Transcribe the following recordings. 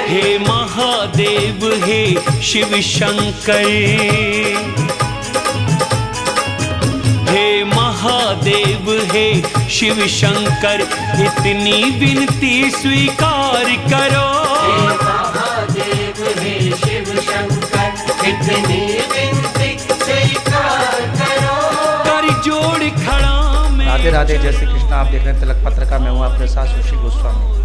हे महादेव हे शिव शंकर, हे महादेव हे शिव शंकर, इतनी विनती स्वीकार करो। हे महादेव हे शिव शंकर, इतनी विनती स्वीकार करो। कर जोड़ खड़ा मैं। राधे राधे, जय श्री कृष्ण। आप देख रहे हैं तिलक पत्र का, मैं हूँ आपके साथ सुश्री गोस्वामी।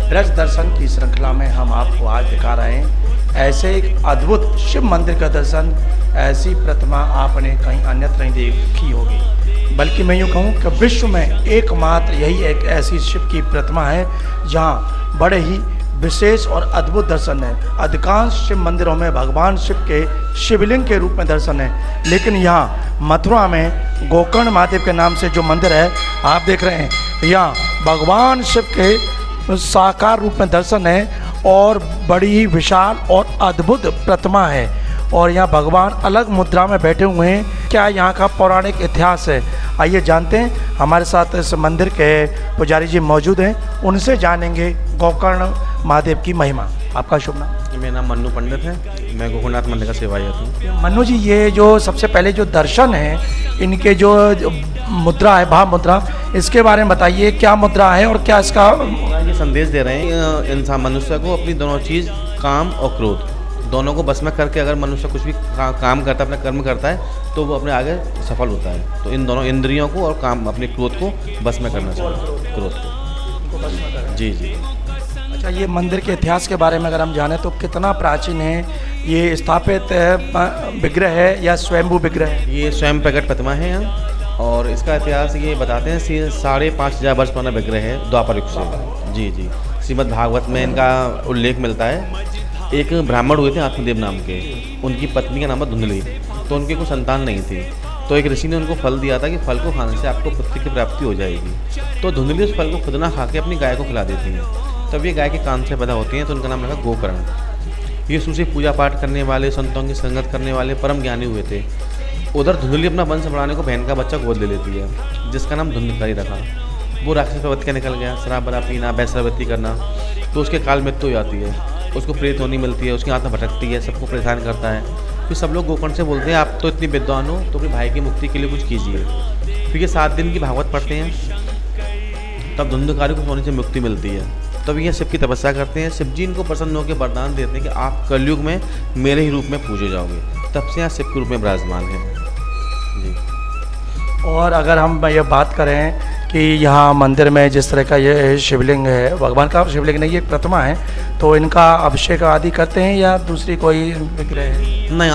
ब्रज दर्शन की श्रृंखला में हम आपको आज दिखा रहे हैं ऐसे एक अद्भुत शिव मंदिर का दर्शन। ऐसी प्रतिमा आपने कहीं अन्यत्र नहीं देखी होगी, बल्कि मैं यूँ कहूँ कि विश्व में एकमात्र यही एक ऐसी शिव की प्रतिमा है जहाँ बड़े ही विशेष और अद्भुत दर्शन है। अधिकांश शिव मंदिरों में भगवान शिव के शिवलिंग के रूप में दर्शन है, लेकिन यहाँ मथुरा में गोकर्ण महादेव के नाम से जो मंदिर है आप देख रहे हैं, यहाँ भगवान शिव के साकार रूप में दर्शन है और बड़ी ही विशाल और अद्भुत प्रतिमा है। और यहाँ भगवान अलग मुद्रा में बैठे हुए हैं। क्या यहाँ का पौराणिक इतिहास है, आइए जानते हैं। हमारे साथ इस मंदिर के पुजारी जी मौजूद हैं, उनसे जानेंगे गोकर्ण महादेव की महिमा। आपका शुभ नाम? मेरा नाम मन्नू पंडित है, मैं गोकर्णनाथ मंदिर का सेवायत हूँ। मन्नू जी, ये जो सबसे पहले जो दर्शन है, इनके जो मुद्रा है, भाव मुद्रा, इसके बारे में बताइए। क्या मुद्रा है और क्या इसका ये संदेश दे रहे हैं इंसान मनुष्य को अपनी दोनों चीज़, काम और क्रोध, दोनों को बस में करके अगर मनुष्य कुछ भी काम करता है, अपना कर्म करता है, तो वो अपने आगे सफल होता है। तो इन दोनों इंद्रियों को और काम, अपने क्रोध को बस में करना चाहिए, क्रोध को। जी जी। अच्छा, ये मंदिर के इतिहास के बारे में अगर हम जाने तो कितना प्राचीन है? ये स्थापित विग्रह है या स्वयंभू विग्रह है? ये स्वयं प्रकट प्रतिमा है यहाँ, और इसका इतिहास ये बताते हैं 5,500 वर्ष पुराना विग्रह है, द्वापर युग से। जी जी। श्रीमद् भागवत में इनका उल्लेख मिलता है। एक ब्राह्मण हुए थे आत्मदेव नाम के, उनकी पत्नी का नाम है धुंधली, तो उनकी कोई संतान नहीं थी। तो एक ऋषि ने उनको फल दिया था कि फल को खाने से आपको पुत्र की प्राप्ति हो जाएगी। तो धुंधली उस फल को खुद ना खा के अपनी गाय को खिला देती हैं। तब ये गाय के कान से पैदा होती हैं, तो उनका नाम रखा गोकर्ण। ये सूची पूजा पाठ करने वाले, संतों की संगत करने वाले परम ज्ञानी हुए थे। उधर धुंधली अपना वंश बढ़ाने को बहन का बच्चा गोद ले लेती है, जिसका नाम धुंधकारी रखा। वो राक्षस प्रवृत्ति का निकल गया, शराब बरा पीना, वैश्यावृत्ति करना, तो उसके काल मृत्यु हो जाती है। उसको प्रेत होनी मिलती है, उसकी आत्मा भटकती है, सबको परेशान करता है। फिर सब लोग गोकर्ण से बोलते हैं आप तो इतनी विद्वान हो, तो अपने भाई की मुक्ति के लिए कुछ कीजिए। फिर ये 7 दिन की भागवत पढ़ते हैं, तब धुंधकारी को सोने से मुक्ति मिलती है। तब ये शिव की तपस्या करते हैं। शिव जी इनको प्रसन्न होकर वरदान देते हैं कि आप कलयुग में मेरे ही रूप में पूजे जाओगे। तब से यहाँ शिव के रूप में विराजमान है जी। और अगर हम ये बात करें कि यहाँ मंदिर में जिस तरह का ये शिवलिंग है, भगवान का शिवलिंग नहीं, ये प्रतिमा है, तो इनका अभिषेक आदि करते हैं या दूसरी कोई विग्रह है? नहीं,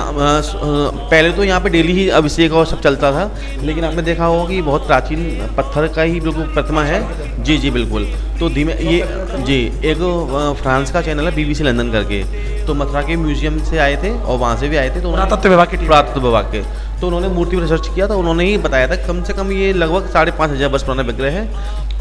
पहले तो यहाँ पे डेली ही अभिषेक और सब चलता था, लेकिन आपने देखा होगा कि बहुत प्राचीन पत्थर का ही बिल्कुल प्रतिमा है। जी जी बिल्कुल। तो धीमे ये जी, एक फ्रांस का चैनल है BBC लंदन करके, तो मथुरा के म्यूजियम से आए थे और वहाँ से भी आए थे। तो पुरातत्व विभाग के तो उन्होंने मूर्ति पर रिसर्च किया था, उन्होंने ही बताया था कम से कम ये लगभग 5,500 वर्ष पुराना विग्रह है।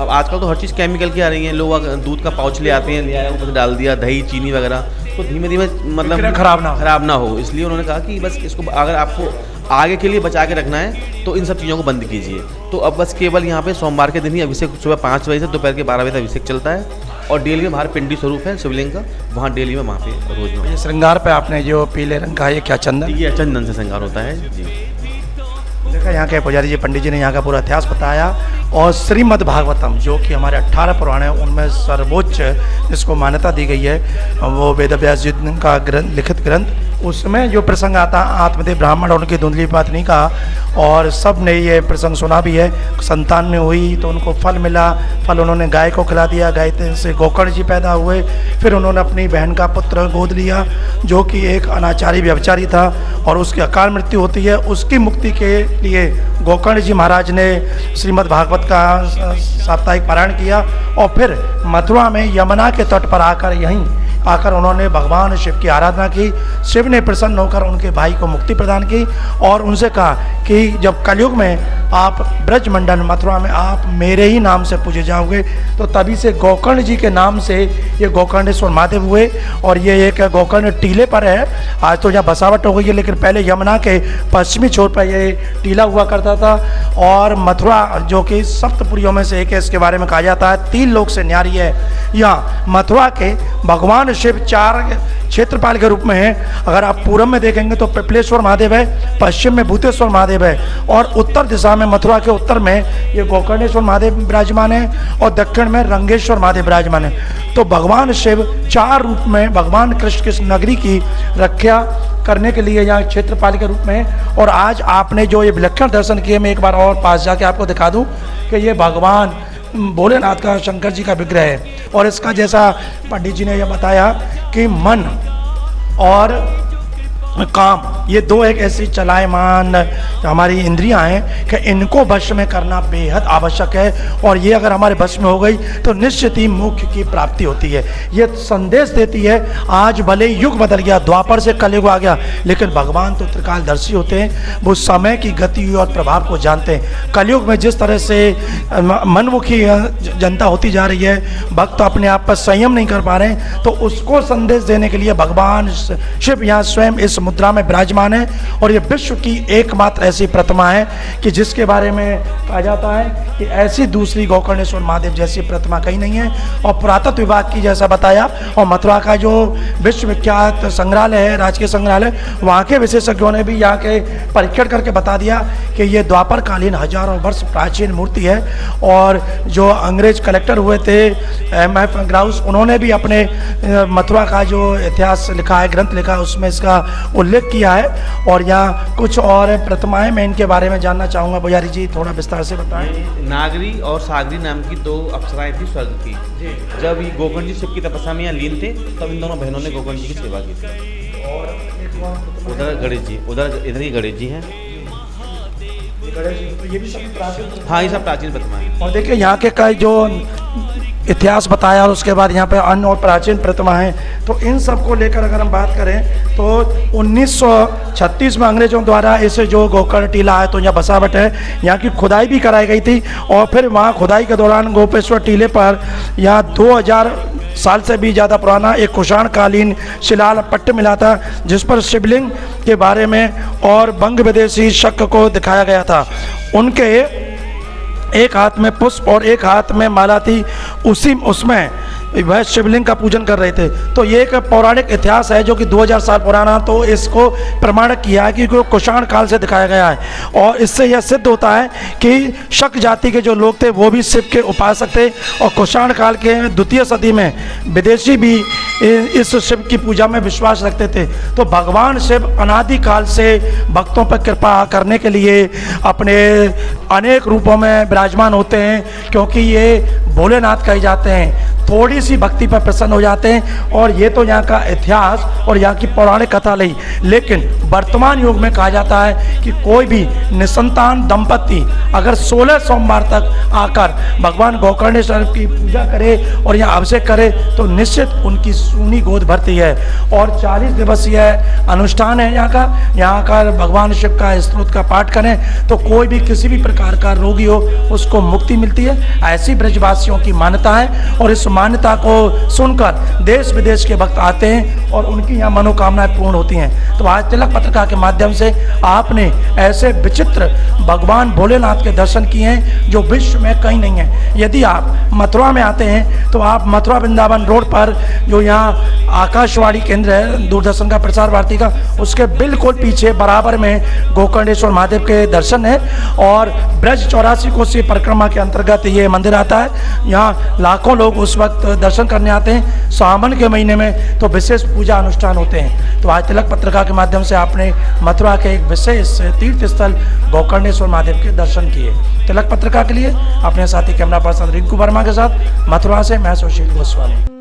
अब आजकल तो हर चीज़ केमिकल की आ रही है, लोग दूध का पाउच ले आते हैं, ले आया ऊपर से डाल दिया, दही चीनी वगैरह, तो धीमे धीमे मतलब खराब ना हो, इसलिए उन्होंने कहा कि बस इसको अगर आपको आगे के लिए बचा के रखना है तो इन सब चीज़ों को बंद कीजिए। तो अब बस केवल यहाँ पे सोमवार के दिन ही अभिषेक सुबह 5 बजे से दोपहर के 12 बजे तक अभिषेक चलता है, और डेली में बाहर पिंडी स्वरूप है शिवलिंग का, वहाँ डेली में वहाँ पे रोज में। ये श्रृंगार पे आपने जो पीले रंग का है, ये क्या चंदन? ये चंदन से श्रृंगार होता है जी। देखा, यहाँ के पुजारी जी, पंडित जी ने यहाँ का पूरा इतिहास बताया। और श्रीमद् भागवतम जो कि हमारे 18 पुराण है, उनमें सर्वोच्च जिसको मान्यता दी गई है, वो वेद व्यास जी का लिखित ग्रंथ, उसमें जो प्रसंग आता आत्मदेव ब्राह्मण और उनकी धुंधली पत्नी का, और सब ने ये प्रसंग सुना भी है। संतान में हुई तो उनको फल मिला, फल उन्होंने गाय को खिला दिया, गाय से गोकर्ण जी पैदा हुए। फिर उन्होंने अपनी बहन का पुत्र गोद लिया जो कि एक अनाचारी व्यभिचारी था, और उसकी अकाल मृत्यु होती है। उसकी मुक्ति के लिए गोकर्ण जी महाराज ने श्रीमद् भागवत का साप्ताहिक पारायण किया, और फिर मथुरा में यमुना के तट पर आकर उन्होंने भगवान शिव की आराधना की। शिव ने प्रसन्न होकर उनके भाई को मुक्ति प्रदान की और उनसे कहा कि जब कलयुग में आप ब्रजमंडल मथुरा में आप मेरे ही नाम से पूजे जाओगे, तो तभी से गोकर्ण जी के नाम से ये गोकर्णेश्वर महादेव हुए। और ये एक गोकर्ण टीले पर है, आज तो यहाँ बसावट हो गई है, लेकिन पहले यमुना के पश्चिमी छोर पर ये टीला हुआ करता था। और मथुरा जो कि सप्तपुरियों में से एक है, इसके बारे में कहा जाता है 3 लोक से न्यारी है। यहाँ मथुरा के भगवान शिव 4 क्षेत्रपाल के रूप में है। अगर आप पूरब में देखेंगे तो पिपलेश्वर महादेव है, पश्चिम में भूतेश्वर महादेव है, और उत्तर दिशा में मथुरा के उत्तर में ये गोकर्णेश्वर महादेव विराजमान है, और दक्षिण में रंगेश्वर महादेव विराजमान है। तो भगवान शिव 4 रूप में भगवान कृष्ण की नगरी की रक्षा करने के लिए यहाँ क्षेत्रपाल के रूप में। और आज आपने जो ये विलक्षण दर्शन किए, मैं एक बार और पास जाके आपको दिखा दूं कि ये भगवान भोलेनाथ का, शंकर जी का विग्रह है। और इसका जैसा पंडित जी ने यह बताया कि मन और काम, ये 2 एक ऐसी चलायमान हमारी इंद्रियां हैं कि इनको वश में करना बेहद आवश्यक है। और ये अगर हमारे वश में हो गई तो निश्चित ही मोक्ष की प्राप्ति होती है। ये संदेश देती है। आज भले युग बदल गया, द्वापर से कलयुग आ गया, लेकिन भगवान तो त्रिकालदर्शी होते हैं, वो समय की गति और प्रभाव को जानते हैं। कलयुग में जिस तरह से मनमुखी जनता होती जा रही है, भक्त अपने आप पर संयम नहीं कर पा रहे हैं, तो उसको संदेश देने के लिए भगवान शिव यहाँ स्वयं इस मुद्रा में विराजमान है। और ये विश्व की एकमात्र ऐसी प्रतिमा है कि जिसके बारे में कहा जाता है कि ऐसी दूसरी गोकर्णेश्वर महादेव जैसी प्रतिमा कहीं नहीं है। और पुरातत्व विभाग की जैसा बताया, और मथुरा का जो विश्वविख्यात संग्रहालय है, राजकीय संग्रहालय, वहाँ के विशेषज्ञों ने भी यहाँ के परीक्षण करके बता दिया कि ये द्वापर कालीन हजारों वर्ष प्राचीन मूर्ति है। और जो अंग्रेज कलेक्टर हुए थे M.F. ग्राउस, उन्होंने भी अपने मथुरा का जो इतिहास लिखा है, ग्रंथ लिखा है, उसमें इसका उल्लेख किया है। और यहाँ कुछ और प्रतिमाएं, मैं इनके बारे में जानना चाहूँगा। पुजारी जी थोड़ा विस्तार से बताएं। नागरी और सागरी नाम की 2 अप्सराएं थी स्वर्ग की। जब ये गोकर्ण जी शिव की तपस्या में यहाँ लीन थे, तब इन दोनों बहनों ने गोकर्ण जी की सेवा की थी। और उधर गणेश जी, इधर ही गणेश जी हैं। तो ये भी सब प्राचीन, हाँ, ये सब प्राचीन प्रतिमा है। और देखिए यहाँ के का जो इतिहास बताया, और उसके बाद यहाँ पे अन्य और प्राचीन प्रतिमा हैं, तो इन सब को लेकर अगर हम बात करें तो 1936 में अंग्रेजों द्वारा इसे जो गोकर्ण टीला है, तो यहाँ बसावट है, यहाँ की खुदाई भी कराई गई थी। और फिर वहाँ खुदाई के दौरान गोपेश्वर टीले पर यहाँ 2000 साल से भी ज़्यादा पुराना एक कुषाण कालीन शिलापट्ट मिला था, जिस पर शिवलिंग के बारे में और बंग विदेशी शक को दिखाया गया था। उनके एक हाथ में पुष्प और एक हाथ में माला थी, उसमें वह शिवलिंग का पूजन कर रहे थे। तो ये एक पौराणिक इतिहास है जो कि 2000 साल पुराना, तो इसको प्रमाणित किया है क्योंकि कुषाण काल से दिखाया गया है। और इससे यह सिद्ध होता है कि शक जाति के जो लोग थे वो भी शिव के उपासक थे, और कुषाण काल के 2वीं सदी में विदेशी भी इस शिव की पूजा में विश्वास रखते थे। तो भगवान शिव अनादिकाल से भक्तों पर कृपा करने के लिए अपने अनेक रूपों में विराजमान होते हैं, क्योंकि ये भोलेनाथ कहे जाते हैं। थोड़ी सी भक्ति पर प्रसन्न हो जाते हैं। और ये तो यहाँ का इतिहास और यहाँ की पौराणिक कथा रही, लेकिन वर्तमान युग में कहा जाता है कि कोई भी निसंतान दंपति अगर 16 सोमवार तक आकर भगवान गोकर्णेश्वर की पूजा करे और यहाँ अभिषेक करे तो निश्चित उनकी सूनी गोद भरती है। और 40 दिवसीय अनुष्ठान है यहाँ का भगवान शिव का स्तोत्र का पाठ करें तो कोई भी किसी भी प्रकार का रोगी हो उसको मुक्ति मिलती है। ऐसी ब्रजवासियों की मान्यता है, और इस मान्यता को सुनकर देश विदेश के भक्त आते हैं और उनकी यहाँ मनोकामनाएं पूर्ण होती हैं। तो आज तिलक पत्रिका के माध्यम से आपने ऐसे विचित्र भगवान भोलेनाथ के दर्शन किए हैं जो विश्व में कहीं नहीं है। यदि आप मथुरा में आते हैं तो आप मथुरा वृंदावन रोड पर जो यहाँ आकाशवाणी केंद्र है दूरदर्शन का प्रसार भारती का, उसके बिल्कुल पीछे बराबर में गोकर्णेश्वर महादेव के दर्शन है। और ब्रज 84 कोसी परिक्रमा के अंतर्गत ये मंदिर आता है। यहाँ लाखों लोग उस वक्त दर्शन करने आते हैं। सावन के महीने में तो विशेष पूजा अनुष्ठान होते हैं। तो आज तिलक पत्रिका के माध्यम से आपने मथुरा के एक विशेष तीर्थ स्थल गोकर्णेश्वर महादेव के दर्शन किए। तिलक पत्रिका के लिए अपने साथी कैमरा पर्सन रिंकू वर्मा के साथ मथुरा से मैं सुशील गोस्वामी।